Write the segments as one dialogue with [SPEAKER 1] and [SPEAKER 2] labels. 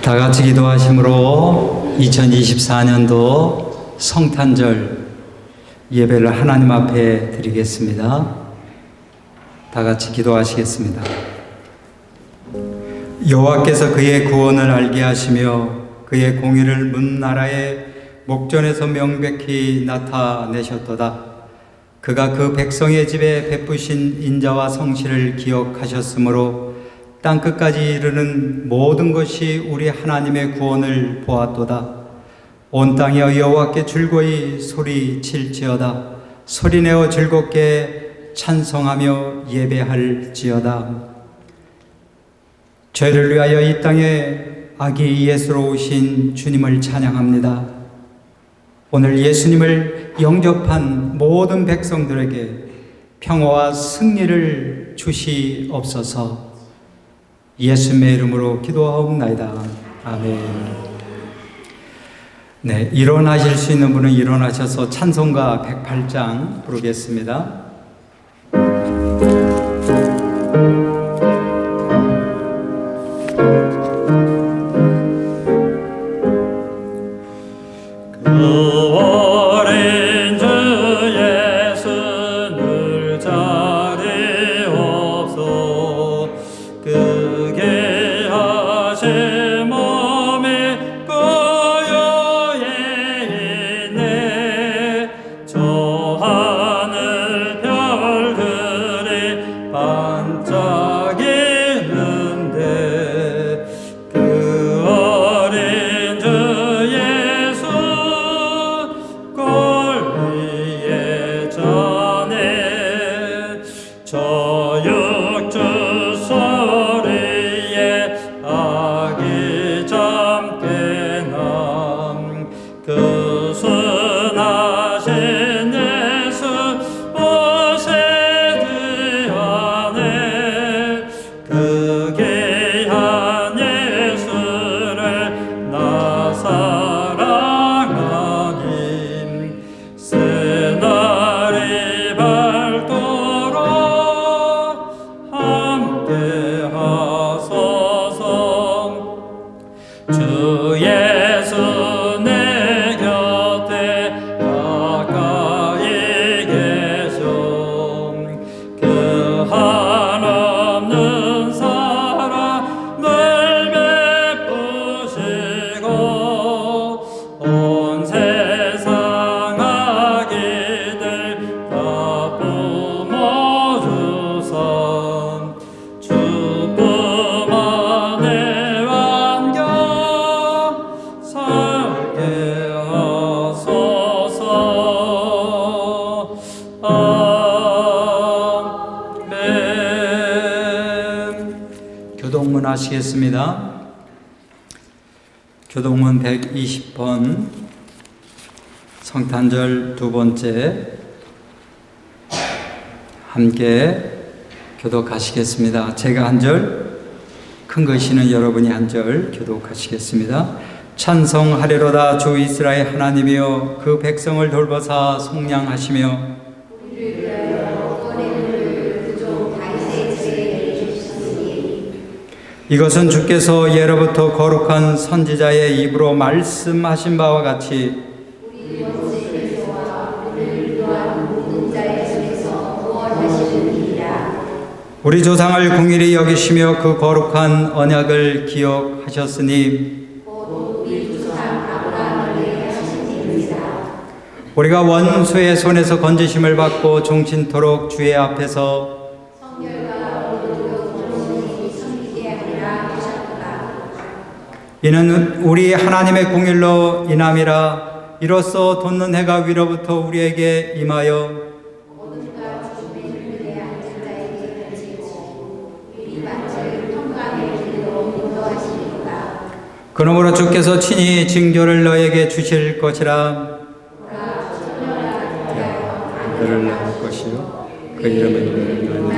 [SPEAKER 1] 다 같이 기도하심으로 2024년도 성탄절 예배를 하나님 앞에 드리겠습니다. 다 같이 기도하시겠습니다. 여호와께서 그의 구원을 알게 하시며 그의 공의를 문 나라의 목전에서 명백히 나타내셨도다. 그가 그 백성의 집에 베푸신 인자와 성실을 기억하셨으므로 땅끝까지 이르는 모든 것이 우리 하나님의 구원을 보았도다. 온 땅이여 여호와께 즐거이 소리칠지어다. 소리내어 즐겁게 찬송하며 예배할지어다. 죄를 위하여 이 땅에 아기 예수로 오신 주님을 찬양합니다. 오늘 예수님을 영접한 모든 백성들에게 평화와 승리를 주시옵소서. 예수님의 이름으로 기도하옵나이다. 아멘. 네, 일어나실 수 있는 분은 일어나셔서 찬송가 108장 부르겠습니다. 교동문 하시겠습니다. 교동문 120번 성탄절 두 번째 함께 교독하시겠습니다. 제가 한 절, 큰 글씨는 여러분이 한 절 교독하시겠습니다. 찬송하리로다. 주 이스라엘 하나님이여 그 백성을 돌보사 속량하시며 이것은 주께서 예로부터 거룩한 선지자의 입으로 말씀하신 바와 같이 우리 조상을 긍휼히 여기시며 그 거룩한 언약을 기억하셨으니 우리가 원수의 손에서 건지심을 받고 종신토록 주의 앞에서 이는 우리 하나님의 공일로 인함이라. 이로써 돋는 해가 위로부터 우리에게 임하여 그러므로 주께서 친히 징조를 너에게 주실 것이라. 그를 낳을 것이요 그 이름은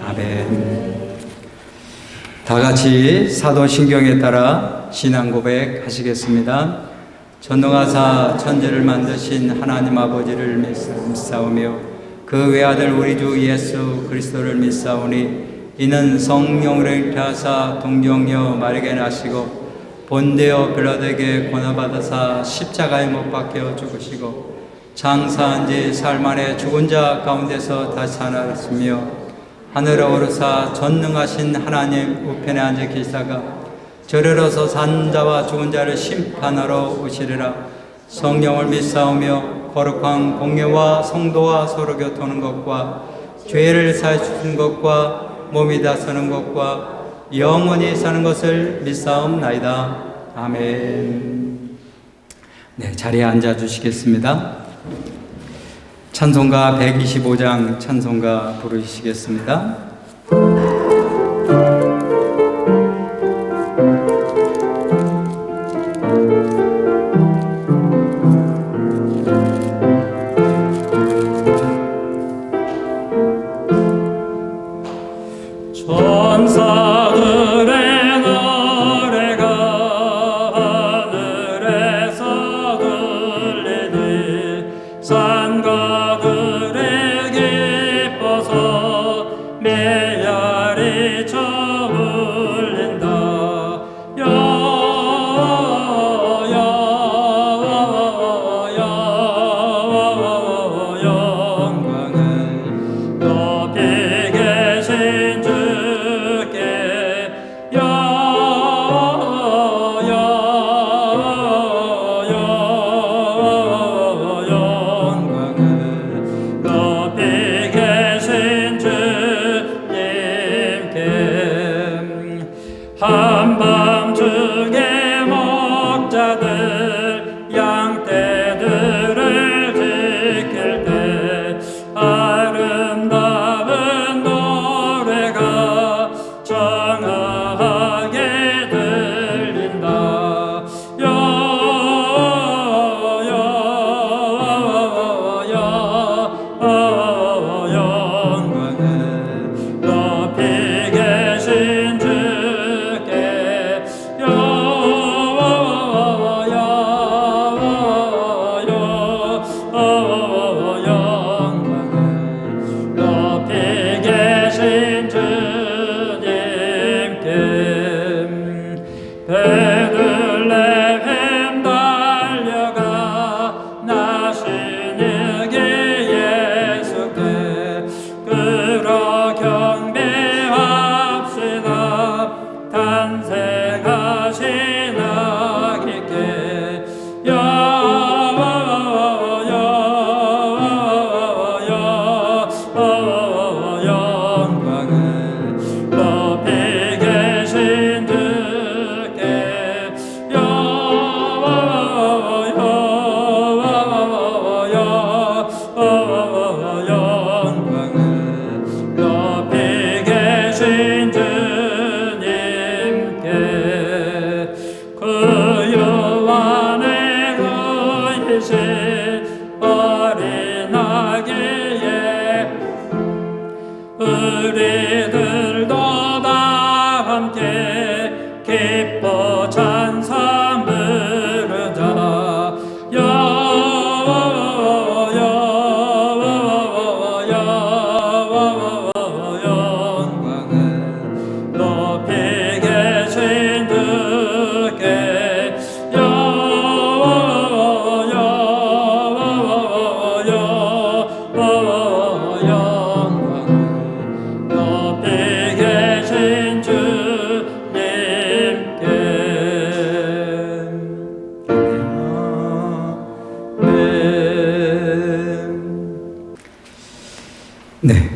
[SPEAKER 1] 아멘. 다 같이 사도신경에 따라 신앙 고백하시겠습니다. 전능하사 천지를 만드신 하나님 아버지를 믿사오며 그 외아들 우리 주 예수 그리스도를 믿사오니 이는 성령을 잉태하사 동정녀 마리아에게 나시고 본데어 빌라도에게 고난받으사 십자가에 못 박혀 죽으시고 장사한 지 사흘 만에 죽은 자 가운데서 다시 살아났으며 하늘에 오르사 전능하신 하나님 우편에 앉아 계시다가 저리로서 산 자와 죽은 자를 심판하러 오시리라. 성령을 믿사오며 거룩한 공예와 성도와 서로 교통하는 것과 죄를 사해 주신 것과 몸이 다서는 것과 영원히 사는 것을 믿사옵나이다. 아멘. 네, 자리에 앉아 주시겠습니다. 찬송가 125장 찬송가 부르시겠습니다.
[SPEAKER 2] 한밤중에 목자들 양떼들을 지킬 때 아름다운 노래가 청하게 들린다. 영광을 높이 계신 주께 영광을 높이 계신 주님께 베들레헴 달려가 나시니게 예수께 그러 경배합시다. 탄생하신 아기께 영광을 높이 계신 주께 영광을 높이 계신 주님께 그 요한의 의신 어린 아기에 우리들도 다 함께 기뻐 찬송 부르자. 영광을 높이 계신 주께 영광을 높이 계신 주님께
[SPEAKER 1] 네,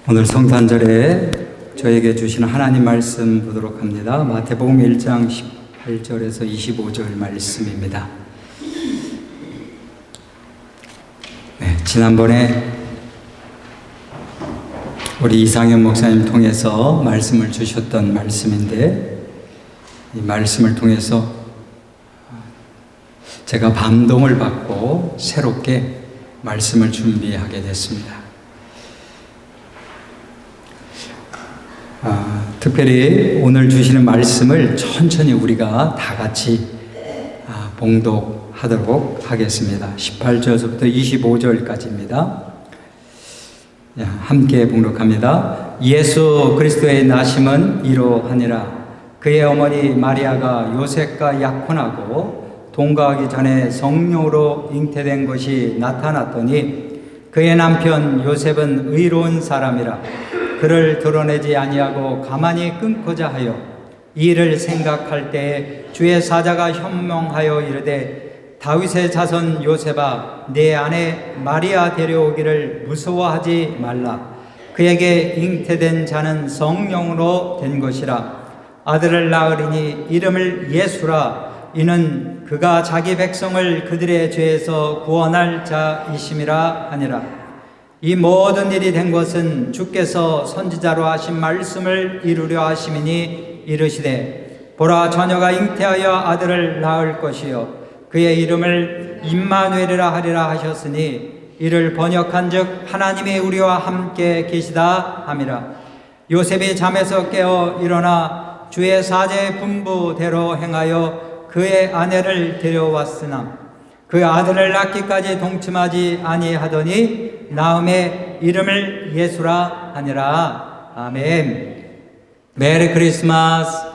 [SPEAKER 1] 오늘 성탄절에 저에게 주시는 하나님 말씀 보도록 합니다. 마태복음 1장 18절에서 25절 말씀입니다. 네, 지난번에 우리 이상현 목사님 통해서 말씀을 주셨던 말씀인데, 이 말씀을 통해서 제가 감동을 받고 새롭게 말씀을 준비하게 됐습니다. 특별히 오늘 주시는 말씀을 천천히 우리가 다 같이 봉독하도록 하겠습니다. 18절부터 25절까지입니다. 함께 봉독합니다. 예수 그리스도의 나심은 이러하니라. 그의 어머니 마리아가 요셉과 약혼하고 동거하기 전에 성령으로 잉태된 것이 나타났더니 그의 남편 요셉은 의로운 사람이라 그를 드러내지 아니하고 가만히 끊고자 하여 이 일을 생각할 때에 주의 사자가 현명하여 이르되 다윗의 자손 요셉아 내 아내 마리아 데려오기를 무서워하지 말라. 그에게 잉태된 자는 성령으로 된 것이라. 아들을 낳으리니 이름을 예수라. 이는 그가 자기 백성을 그들의 죄에서 구원할 자이심이라 하니라. 이 모든 일이 된 것은 주께서 선지자로 하신 말씀을 이루려 하심이니 이르시되 보라 처녀가 잉태하여 아들을 낳을 것이요 그의 이름을 임마누엘이라 하리라 하셨으니 이를 번역한즉 하나님이 우리와 함께 계시다 함이라. 요셉이 잠에서 깨어 일어나 주의 사제의 분부대로 행하여 그의 아내를 데려왔으나 그 아들을 낳기까지 동침하지 아니하더니 낳음에 이름을 예수라 하니라. 아멘. 메리 크리스마스.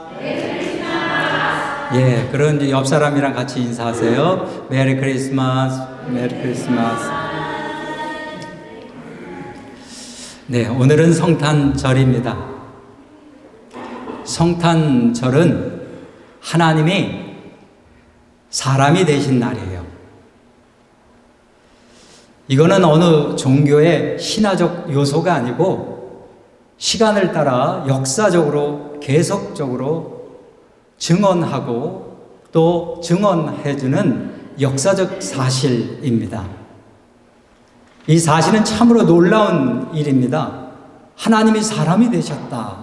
[SPEAKER 1] 예, 그런 이제 옆 사람이랑 같이 인사하세요. 메리 크리스마스. 메리 크리스마스. 네, 오늘은 성탄절입니다. 성탄절은 하나님이 사람이 되신 날이에요. 이거는 어느 종교의 신화적 요소가 아니고 시간을 따라 역사적으로 계속적으로 증언하고 또 증언해주는 역사적 사실입니다. 이 사실은 참으로 놀라운 일입니다. 하나님이 사람이 되셨다.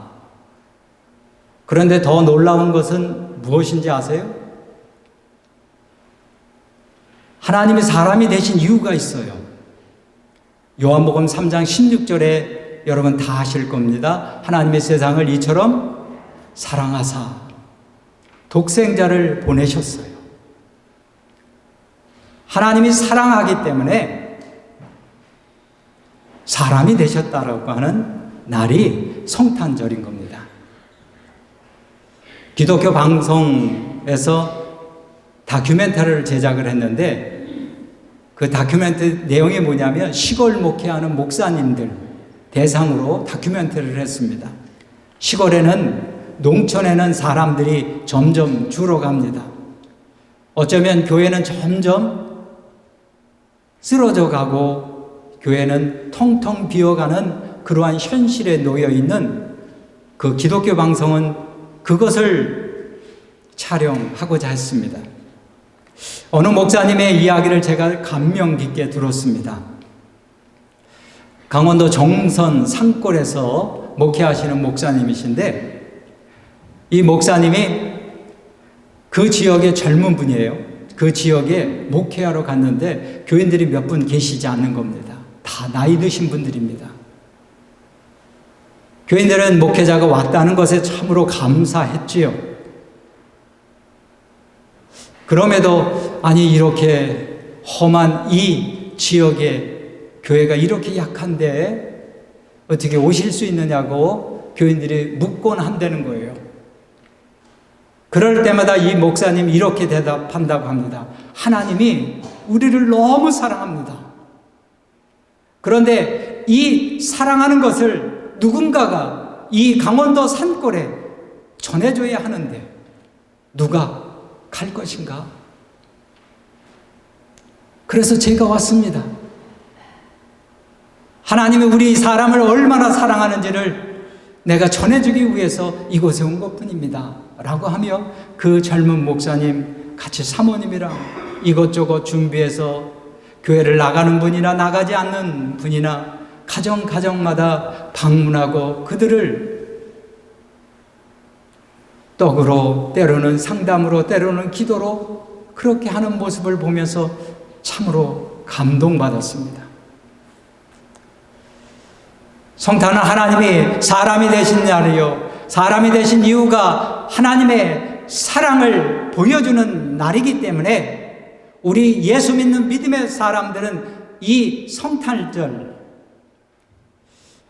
[SPEAKER 1] 그런데 더 놀라운 것은 무엇인지 아세요? 하나님이 사람이 되신 이유가 있어요. 요한복음 3장 16절에 여러분 다 아실 겁니다. 하나님의 세상을 이처럼 사랑하사 독생자를 보내셨어요. 하나님이 사랑하기 때문에 사람이 되셨다라고 하는 날이 성탄절인 겁니다. 기독교 방송에서 다큐멘터리를 제작을 했는데 그 다큐멘터리 내용이 뭐냐면 시골 목회하는 목사님들 대상으로 다큐멘터리를 했습니다. 시골에는 농촌에는 사람들이 점점 줄어갑니다. 어쩌면 교회는 점점 쓰러져 가고 교회는 텅텅 비어가는 그러한 현실에 놓여 있는 그 기독교 방송은 그것을 촬영하고자 했습니다. 어느 목사님의 이야기를 제가 감명 깊게 들었습니다. 강원도 정선 산골에서 목회하시는 목사님이신데 이 목사님이 그 지역의 젊은 분이에요. 그 지역에 목회하러 갔는데 교인들이 몇 분 계시지 않는 겁니다. 다 나이 드신 분들입니다. 교인들은 목회자가 왔다는 것에 참으로 감사했지요. 그럼에도 아니 이렇게 험한 이 지역에 교회가 이렇게 약한데 어떻게 오실 수 있느냐고 교인들이 묻곤 한다는 거예요. 그럴 때마다 이 목사님 이렇게 대답한다고 합니다. 하나님이 우리를 너무 사랑합니다. 그런데 이 사랑하는 것을 누군가가 이 강원도 산골에 전해줘야 하는데 누가 갈 것인가? 그래서 제가 왔습니다. 하나님이 우리 사람을 얼마나 사랑하는지를 내가 전해주기 위해서 이곳에 온 것뿐입니다. 라고 하며 그 젊은 목사님 같이 사모님이랑 이것저것 준비해서 교회를 나가는 분이나 나가지 않는 분이나 가정마다 방문하고 그들을 떡으로 때로는 상담으로 때로는 기도로 그렇게 하는 모습을 보면서 참으로 감동받았습니다. 성탄은 하나님이 사람이 되신 날이요 사람이 되신 이유가 하나님의 사랑을 보여주는 날이기 때문에 우리 예수 믿는 믿음의 사람들은 이 성탄절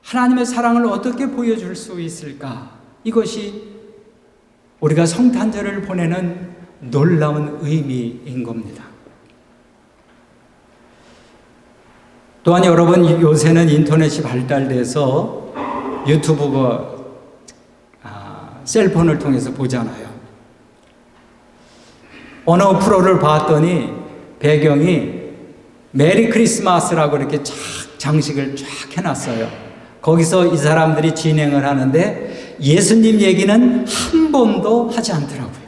[SPEAKER 1] 하나님의 사랑을 어떻게 보여줄 수 있을까? 이것이 우리가 성탄절을 보내는 놀라운 의미인 겁니다. 또한 여러분, 요새는 인터넷이 발달돼서 유튜브가 셀폰을 통해서 보잖아요. 어느 프로를 봤더니 배경이 메리 크리스마스라고 이렇게 쫙 장식을 쫙 해놨어요. 거기서 이 사람들이 진행을 하는데 예수님 얘기는 한 번도 하지 않더라고요.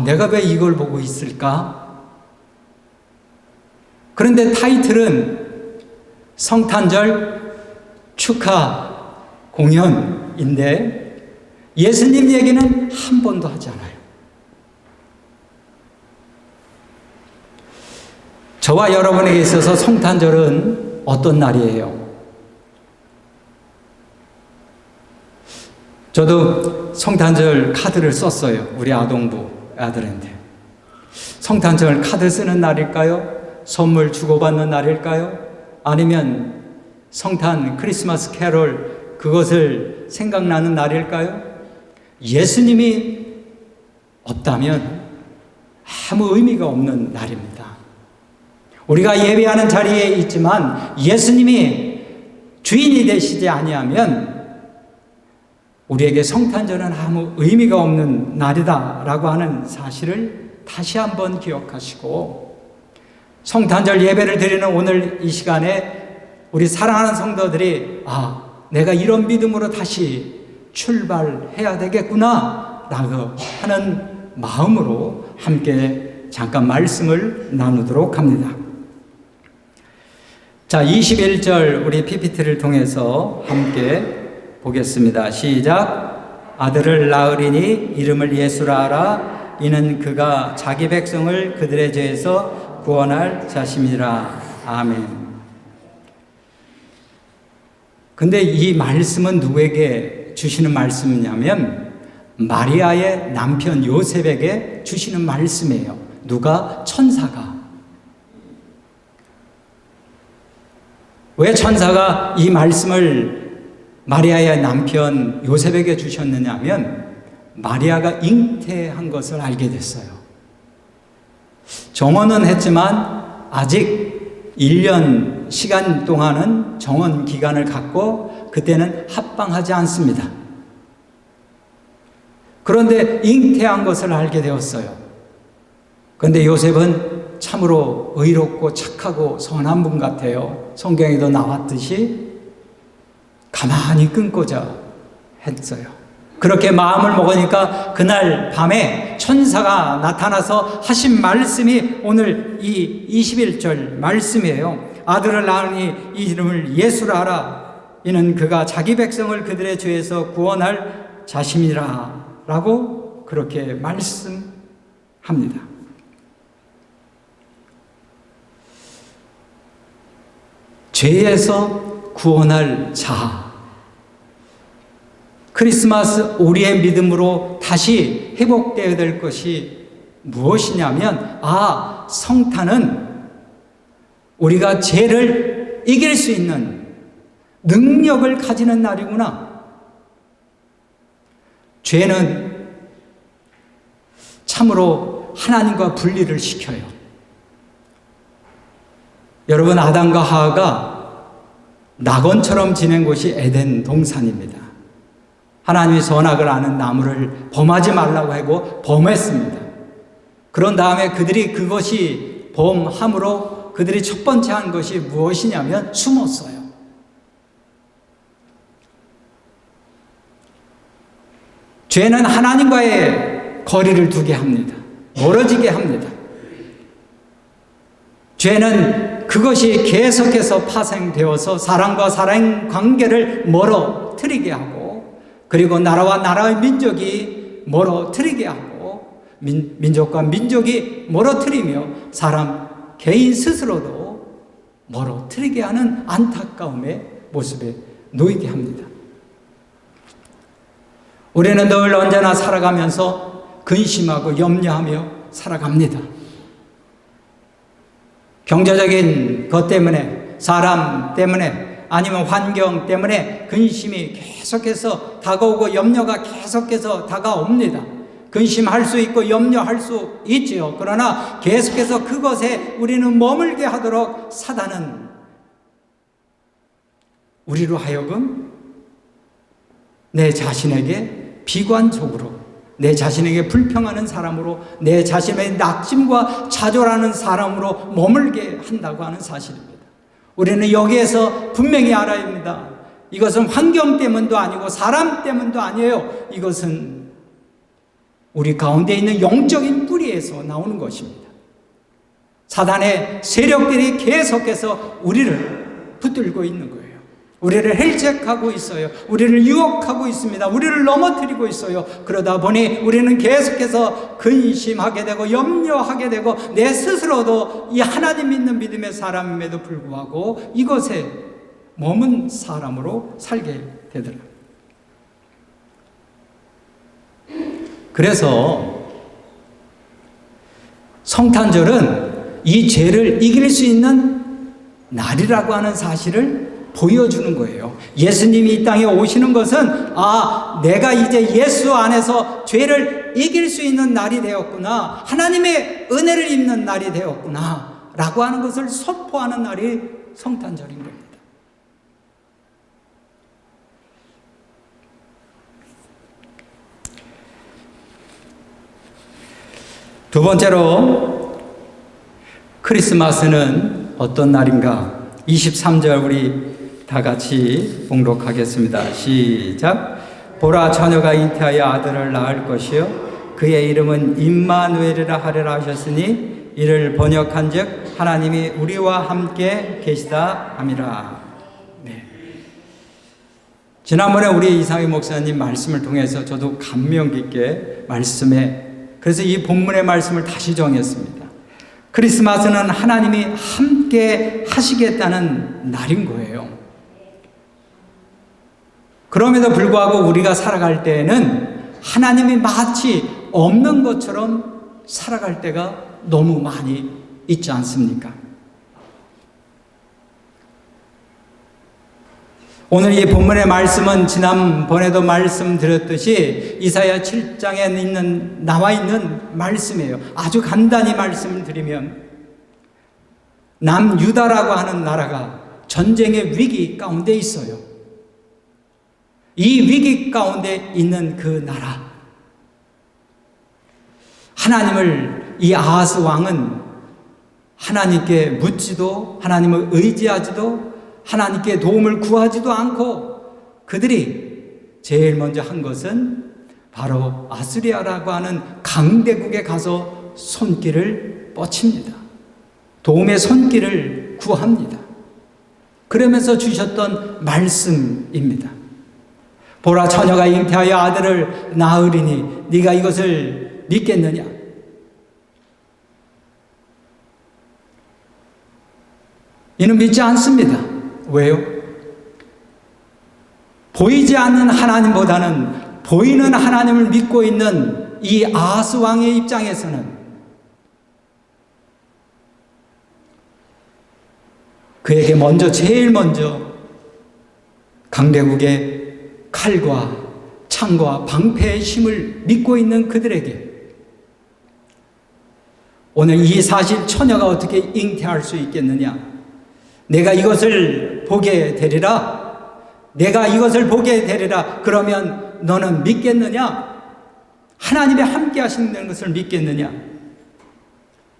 [SPEAKER 1] 내가 왜 이걸 보고 있을까? 그런데 타이틀은 성탄절 축하 공연인데 예수님 얘기는 한 번도 하지 않아요. 저와 여러분에게 있어서 성탄절은 어떤 날이에요? 저도 성탄절 카드를 썼어요. 우리 아동부 아들한테. 성탄절 카드 쓰는 날일까요? 선물 주고받는 날일까요? 아니면 성탄 크리스마스 캐롤 그것을 생각나는 날일까요? 예수님이 없다면 아무 의미가 없는 날입니다. 우리가 예배하는 자리에 있지만 예수님이 주인이 되시지 아니하면 우리에게 성탄절은 아무 의미가 없는 날이다라고 하는 사실을 다시 한번 기억하시고 성탄절 예배를 드리는 오늘 이 시간에 우리 사랑하는 성도들이 내가 이런 믿음으로 다시 출발해야 되겠구나 라고 하는 마음으로 함께 잠깐 말씀을 나누도록 합니다. 자, 21절 우리 PPT를 통해서 함께 보겠습니다. 시작. 아들을 낳으리니 이름을 예수라 하라. 이는 그가 자기 백성을 그들의 죄에서 구원할 자심이라. 아멘. 근데 이 말씀은 누구에게 주시는 말씀이냐면 마리아의 남편 요셉에게 주시는 말씀이에요. 누가? 천사가. 왜 천사가 이 말씀을 마리아의 남편 요셉에게 주셨느냐면 마리아가 잉태한 것을 알게 됐어요. 정언은 했지만 아직 1년 시간 동안은 정언 기간을 갖고 그때는 합방하지 않습니다. 그런데 잉태한 것을 알게 되었어요. 그런데 요셉은 참으로 의롭고 착하고 선한 분 같아요. 성경에도 나왔듯이 가만히 끊고자 했어요. 그렇게 마음을 먹으니까 그날 밤에 천사가 나타나서 하신 말씀이 오늘 이 21절 말씀이에요. 아들을 낳으니 이름을 예수라 하라. 이는 그가 자기 백성을 그들의 죄에서 구원할 자심이라 라고 그렇게 말씀합니다. 죄에서 구원할 자. 크리스마스 우리의 믿음으로 다시 회복되어야 될 것이 무엇이냐면 성탄은 우리가 죄를 이길 수 있는 능력을 가지는 날이구나. 죄는 참으로 하나님과 분리를 시켜요. 여러분, 아담과 하와가 낙원처럼 지낸 곳이 에덴 동산입니다. 하나님이 선악을 아는 나무를 범하지 말라고 하고 범했습니다. 그런 다음에 그들이 그것이 범함으로 그들이 첫 번째 한 것이 무엇이냐면 숨었어요. 죄는 하나님과의 거리를 두게 합니다. 멀어지게 합니다. 죄는 그것이 계속해서 파생되어서 사람과 사람 관계를 멀어뜨리게 하고 그리고 나라와 나라의 민족이 멀어뜨리게 하고 민족과 민족이 멀어뜨리며 사람 개인 스스로도 멀어뜨리게 하는 안타까움의 모습에 놓이게 합니다. 우리는 늘 언제나 살아가면서 근심하고 염려하며 살아갑니다. 경제적인 것 때문에, 사람 때문에, 아니면 환경 때문에 근심이 계속해서 다가오고 염려가 계속해서 다가옵니다. 근심할 수 있고 염려할 수 있지요. 그러나 계속해서 그것에 우리는 머물게 하도록 사단은 우리로 하여금 내 자신에게 비관적으로, 내 자신에게 불평하는 사람으로, 내 자신의 낙심과 좌절하는 사람으로 머물게 한다고 하는 사실입니다. 우리는 여기에서 분명히 알아야 합니다. 이것은 환경 때문도 아니고 사람 때문도 아니에요. 이것은 우리 가운데 있는 영적인 뿌리에서 나오는 것입니다. 사단의 세력들이 계속해서 우리를 붙들고 있는 거예요. 우리를 헬책하고 있어요. 우리를 유혹하고 있습니다. 우리를 넘어뜨리고 있어요. 그러다 보니 우리는 계속해서 근심하게 되고 염려하게 되고 내 스스로도 이 하나님 믿는 믿음의 사람임에도 불구하고 이것에 머문 사람으로 살게 되더라고요. 그래서 성탄절은 이 죄를 이길 수 있는 날이라고 하는 사실을 보여주는 거예요. 예수님이 이 땅에 오시는 것은 내가 이제 예수 안에서 죄를 이길 수 있는 날이 되었구나, 하나님의 은혜를 입는 날이 되었구나 라고 하는 것을 선포하는 날이 성탄절인 겁니다. 두 번째로 크리스마스는 어떤 날인가? 23절 우리 다 같이 봉독하겠습니다. 시작. 보라, 처녀가 잉태하여 아들을 낳을 것이요 그의 이름은 임마누엘이라 하리라 하셨으니 이를 번역한즉 하나님이 우리와 함께 계시다 함이라. 네. 지난번에 우리 이상희 목사님 말씀을 통해서 저도 감명 깊게 그래서 이 본문의 말씀을 다시 정했습니다. 크리스마스는 하나님이 함께 하시겠다는 날인 거예요. 그럼에도 불구하고 우리가 살아갈 때에는 하나님이 마치 없는 것처럼 살아갈 때가 너무 많이 있지 않습니까? 오늘 이 본문의 말씀은 지난번에도 말씀드렸듯이 이사야 7장에 나와 있는 말씀이에요. 아주 간단히 말씀을 드리면 남유다라고 하는 나라가 전쟁의 위기 가운데 있어요. 이 위기 가운데 있는 그 나라, 하나님을 이 아하스 왕은 하나님께 묻지도 하나님을 의지하지도 하나님께 도움을 구하지도 않고 그들이 제일 먼저 한 것은 바로 아수리아라고 하는 강대국에 가서 손길을 뻗칩니다. 도움의 손길을 구합니다. 그러면서 주셨던 말씀입니다. 보라, 처녀가 잉태하여 아들을 낳으리니 네가 이것을 믿겠느냐? 이는 믿지 않습니다. 왜요? 보이지 않는 하나님보다는 보이는 하나님을 믿고 있는 이 아하스 왕의 입장에서는 그에게 제일 먼저 강대국의 칼과 창과 방패의 힘을 믿고 있는 그들에게 오늘 이 사실 처녀가 어떻게 잉태할 수 있겠느냐? 내가 이것을 보게 되리라. 내가 이것을 보게 되리라. 그러면 너는 믿겠느냐? 하나님이 함께 하시는 것을 믿겠느냐?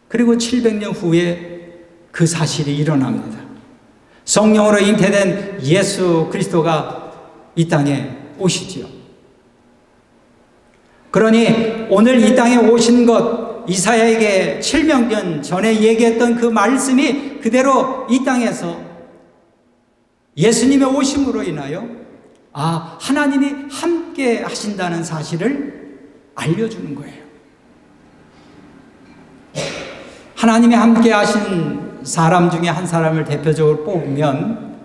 [SPEAKER 1] 그리고 700년 후에 그 사실이 일어납니다. 성령으로 잉태된 예수 그리스도가 이 땅에 오시지요. 그러니 오늘 이 땅에 오신 것, 이사야에게 700년 전에 얘기했던 그 말씀이 그대로 이 땅에서 예수님의 오심으로 인하여 하나님이 함께 하신다는 사실을 알려주는 거예요. 하나님이 함께 하신 사람 중에 한 사람을 대표적으로 뽑으면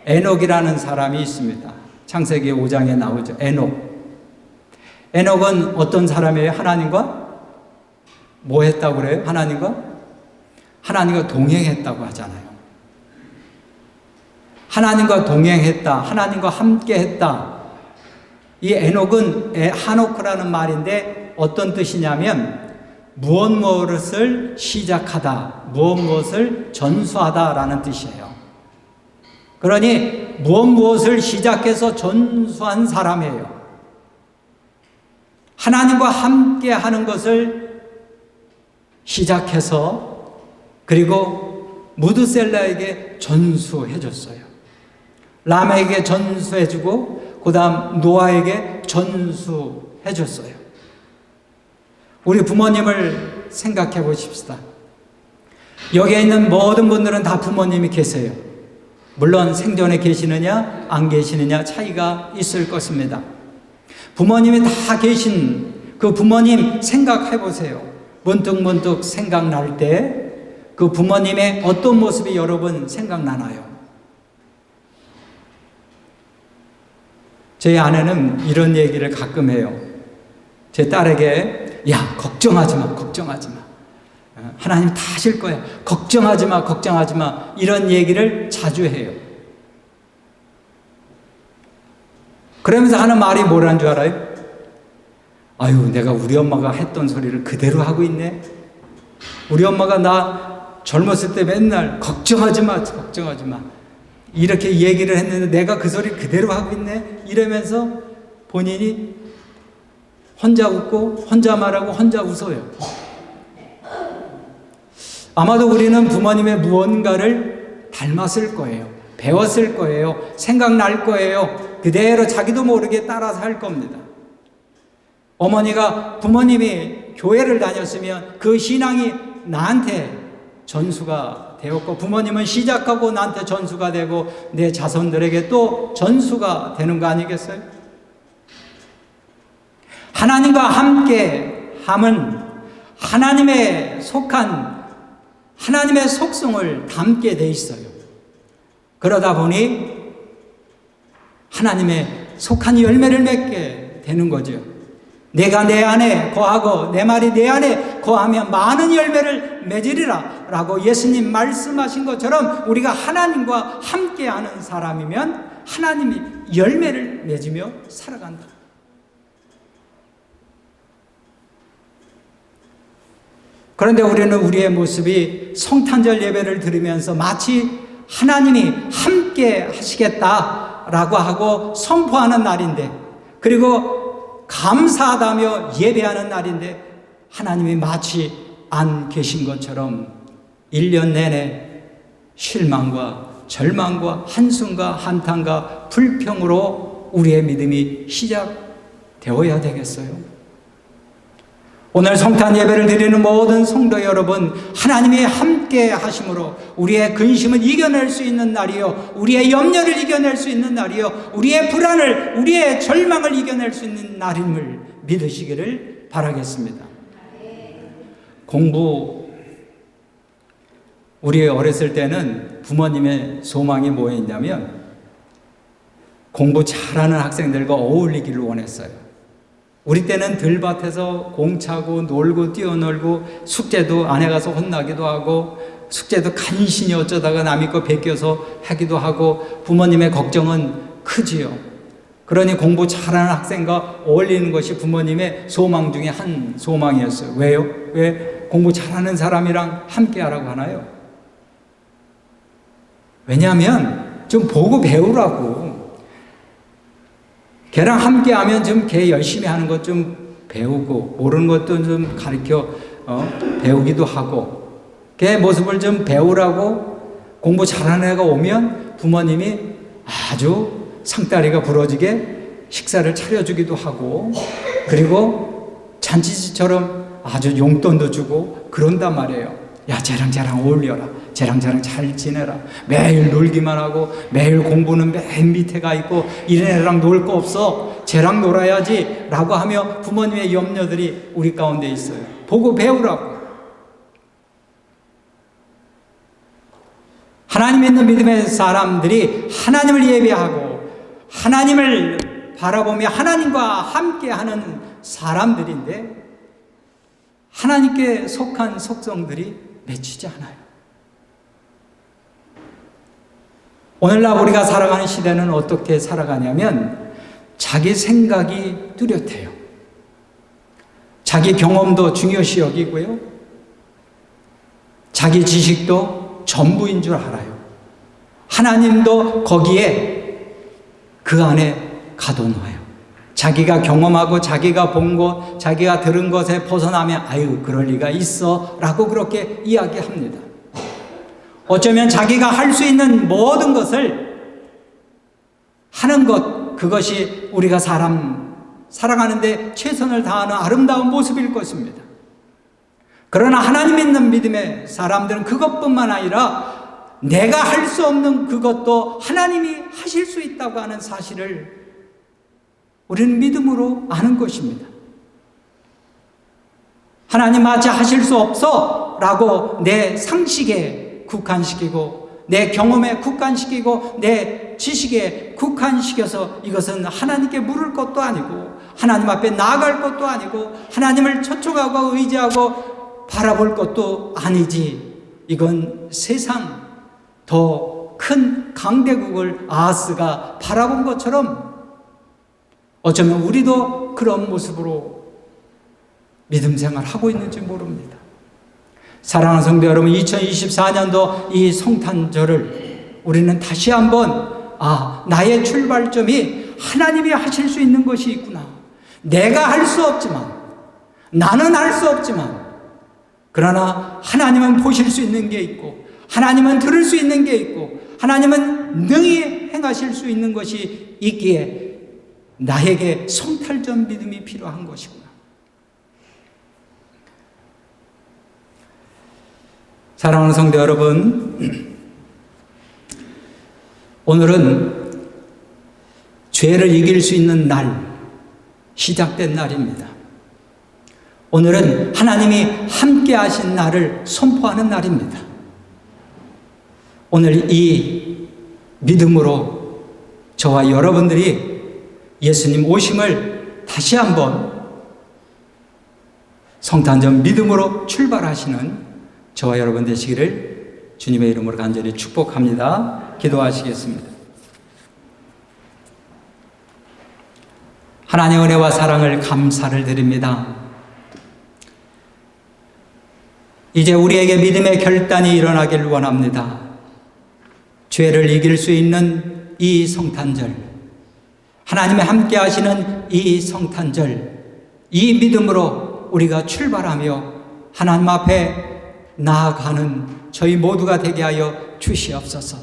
[SPEAKER 1] 에녹이라는 사람이 있습니다. 창세기 5장에 나오죠. 에녹은 어떤 사람이에요? 하나님과 뭐 했다고 그래요? 하나님과 동행했다고 하잖아요. 하나님과 동행했다. 하나님과 함께했다. 이 에녹은 하노크라는 말인데 어떤 뜻이냐면 무엇을 시작하다, 무엇을 전수하다라는 뜻이에요. 그러니 무엇을 시작해서 전수한 사람이에요. 하나님과 함께 하는 것을 시작해서 그리고 무드셀라에게 전수해 줬어요. 람에게 전수해 주고 그 다음 노아에게 전수해 줬어요. 우리 부모님을 생각해 보십시다. 여기에 있는 모든 분들은 다 부모님이 계세요. 물론 생전에 계시느냐 안 계시느냐 차이가 있을 것입니다. 부모님이 다 계신 그 부모님 생각해 보세요. 문득문득 생각날 때 그 부모님의 어떤 모습이 여러분 생각나나요? 제 아내는 이런 얘기를 가끔 해요. 제 딸에게 야 걱정하지 마 걱정하지 마 하나님 다 하실 거야 걱정하지 마 걱정하지 마 이런 얘기를 자주 해요. 그러면서 하는 말이 뭐라는 줄 알아요? 아유 내가 우리 엄마가 했던 소리를 그대로 하고 있네. 우리 엄마가 나 젊었을 때 맨날 걱정하지 마 걱정하지 마 이렇게 얘기를 했는데 내가 그 소리 그대로 하고 있네. 이러면서 본인이 혼자 웃고 혼자 말하고 혼자 웃어요. 아마도 우리는 부모님의 무언가를 닮았을 거예요. 배웠을 거예요. 생각날 거예요. 그대로 자기도 모르게 따라서 할 겁니다. 어머니가 부모님이 교회를 다녔으면 그 신앙이 나한테 전수가 되었고 부모님은 시작하고 나한테 전수가 되고 내 자손들에게 또 전수가 되는 거 아니겠어요? 하나님과 함께 함은 하나님의 속한 하나님의 속성을 담게 돼 있어요. 그러다 보니 하나님의 속한 열매를 맺게 되는 거죠. 내가 내 안에 거하고 내 말이 내 안에 거하면 많은 열매를 맺으리라 라고 예수님 말씀하신 것처럼 우리가 하나님과 함께하는 사람이면 하나님이 열매를 맺으며 살아간다. 그런데 우리는 우리의 모습이 성탄절 예배를 드리면서 마치 하나님이 함께 하시겠다라고 하고 선포하는 날인데 그리고 감사하다며 예배하는 날인데 하나님이 마치 안 계신 것처럼 1년 내내 실망과 절망과 한숨과 한탄과 불평으로 우리의 믿음이 시작되어야 되겠어요? 오늘 성탄 예배를 드리는 모든 성도 여러분, 하나님이 함께 하심으로 우리의 근심을 이겨낼 수 있는 날이요, 우리의 염려를 이겨낼 수 있는 날이요, 우리의 불안을, 우리의 절망을 이겨낼 수 있는 날임을 믿으시기를 바라겠습니다. 공부, 우리 어렸을 때는 부모님의 소망이 뭐였냐면 공부 잘하는 학생들과 어울리기를 원했어요. 우리 때는 들밭에서 공 차고 놀고 뛰어놀고 숙제도 안에 가서 혼나기도 하고 숙제도 간신히 어쩌다가 남의 거 베껴서 하기도 하고 부모님의 걱정은 크지요. 그러니 공부 잘하는 학생과 어울리는 것이 부모님의 소망 중에 한 소망이었어요. 왜요? 왜 공부 잘하는 사람이랑 함께 하라고 하나요? 왜냐하면 좀 보고 배우라고. 걔랑 함께 하면 좀 걔 열심히 하는 것 좀 배우고 모르는 것도 좀 가르쳐 배우기도 하고 걔 모습을 좀 배우라고 공부 잘하는 애가 오면 부모님이 아주 상다리가 부러지게 식사를 차려주기도 하고 그리고 잔치집처럼 아주 용돈도 주고 그런단 말이에요. 야 쟤랑 어울려라. 쟤랑 잘 지내라. 매일 놀기만 하고 매일 공부는 맨 밑에 가 있고 이런 애랑 놀 거 없어. 쟤랑 놀아야지 라고 하며 부모님의 염려들이 우리 가운데 있어요. 보고 배우라고. 하나님 믿는 믿음의 사람들이 하나님을 예배하고 하나님을 바라보며 하나님과 함께하는 사람들인데 하나님께 속한 속성들이 맺히지 않아요. 오늘날 우리가 살아가는 시대는 어떻게 살아가냐면 자기 생각이 뚜렷해요. 자기 경험도 중요시 여기고요. 자기 지식도 전부인 줄 알아요. 하나님도 거기에 그 안에 가둬놔요. 자기가 경험하고 자기가 본 것, 자기가 들은 것에 벗어나면 아유 그럴 리가 있어 라고 그렇게 이야기합니다. 어쩌면 자기가 할 수 있는 모든 것을 하는 것, 그것이 우리가 살아가는데 최선을 다하는 아름다운 모습일 것입니다. 그러나 하나님 있는 믿음의 사람들은 그것뿐만 아니라 내가 할 수 없는 그것도 하나님이 하실 수 있다고 하는 사실을 우리는 믿음으로 아는 것입니다. 하나님 마치 하실 수 없어 라고 내 상식에 국한시키고 내 경험에 국한시키고 내 지식에 국한시켜서 이것은 하나님께 물을 것도 아니고 하나님 앞에 나아갈 것도 아니고 하나님을 초청하고 의지하고 바라볼 것도 아니지. 이건 세상 더 큰 강대국을 아하스가 바라본 것처럼 어쩌면 우리도 그런 모습으로 믿음 생활을 하고 있는지 모릅니다. 사랑하는 성도 여러분, 2024년도 이 성탄절을 우리는 다시 한번 나의 출발점이 하나님이 하실 수 있는 것이 있구나. 내가 할 수 없지만, 나는 할 수 없지만, 그러나 하나님은 보실 수 있는 게 있고 하나님은 들을 수 있는 게 있고 하나님은 능히 행하실 수 있는 것이 있기에 나에게 성탈전 믿음이 필요한 것이구나. 사랑하는 성도 여러분, 오늘은 죄를 이길 수 있는 날, 시작된 날입니다. 오늘은 하나님이 함께 하신 날을 선포하는 날입니다. 오늘 이 믿음으로 저와 여러분들이 예수님 오심을 다시 한번 성탄절 믿음으로 출발하시는 저와 여러분 되시기를 주님의 이름으로 간절히 축복합니다. 기도하시겠습니다. 하나님의 은혜와 사랑을 감사를 드립니다. 이제 우리에게 믿음의 결단이 일어나길 원합니다. 죄를 이길 수 있는 이 성탄절, 하나님이 함께 하시는 이 성탄절, 이 믿음으로 우리가 출발하며 하나님 앞에 나아가는 저희 모두가 되게 하여 주시옵소서.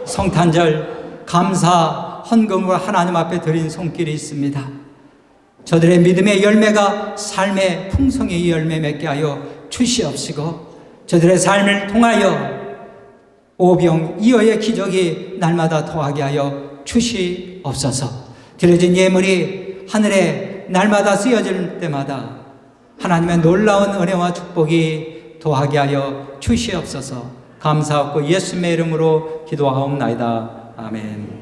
[SPEAKER 1] 성탄절 감사 헌금을 하나님 앞에 드린 손길이 있습니다. 저들의 믿음의 열매가 삶의 풍성의 열매 맺게 하여 주시옵시고 저들의 삶을 통하여 오병이어의 기적이 날마다 더하게 하여 주시옵소서. 드려진 예물이 하늘에 날마다 쓰여질 때마다 하나님의 놀라운 은혜와 축복이 더하게 하여 주시옵소서. 감사하고 예수님의 이름으로 기도하옵나이다. 아멘.